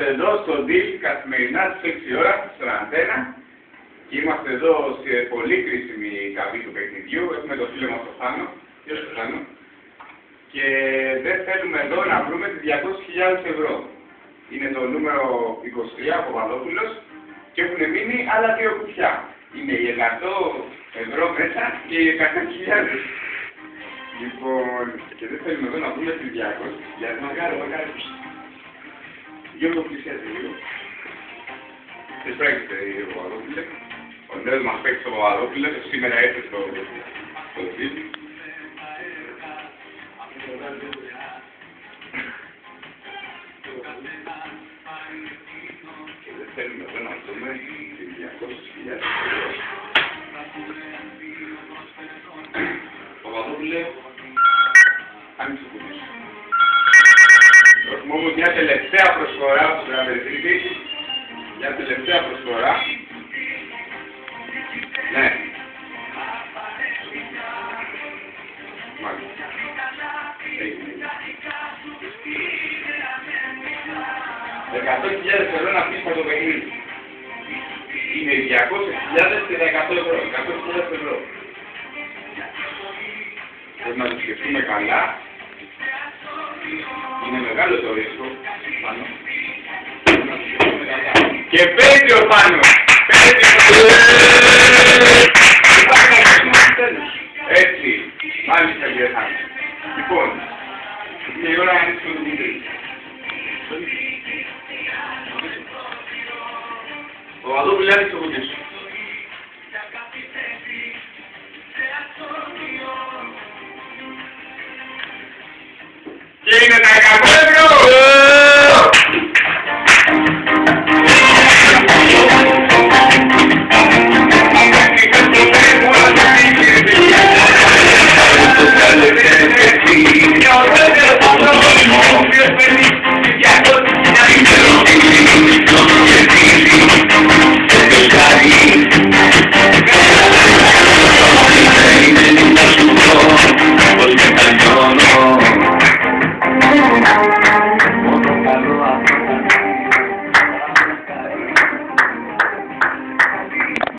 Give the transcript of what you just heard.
Εδώ στο DIL καθημερινά στις 6 ώρα στον Αντένα και είμαστε εδώ σε πολύ κρίσιμη καμπή του παιχνιδιού. Έχουμε το φίλο μας το Θάνο και δεν θέλουμε εδώ να βρούμε τις 200.000 ευρώ. Είναι το νούμερο 23 από Παπαδόπουλος και έχουν μείνει άλλα δύο κουτιά. Είναι οι 100 ευρώ μέσα και οι 100.000. Λοιπόν, και δεν θέλουμε εδώ να βρούμε τις 200.000. Μακάρι. Γιώργο, πλησιάζει λίγο. Τι πράγματι, ο Παπαδόπουλε. Ο νέος μας παίκτης ο Παπαδόπουλε, σήμερα έρθει στο DIL. Και δεν θέλουμε εδώ να βρούμε τις 200.000 ευρώ. Παπαδόπουλε, άνοιξε το κουτί σου. Έχουμε όμως μια τελευταία προσφορά στον Γραμμετρήτη. Μια τελευταία προσφορά. Ναι. Μάλιστα. Έγινε. 100.000 ευρώ να πεις από το παιχνίδι. Είναι 200.000 και τα 100 ευρώ. 100.000 ευρώ. Πρέπει να το σκεφτούμε καλά. Είναι μεγάλο το ρίσκο, πάνω. Και παίζει ο Πάνος! Έτσι, μάλιστα κύριε Θάνο. Λοιπόν, είναι η ώρα να ανοίξουμε το κουτί. Ο Παπαδόπουλος άνοιξε το κουτί σου.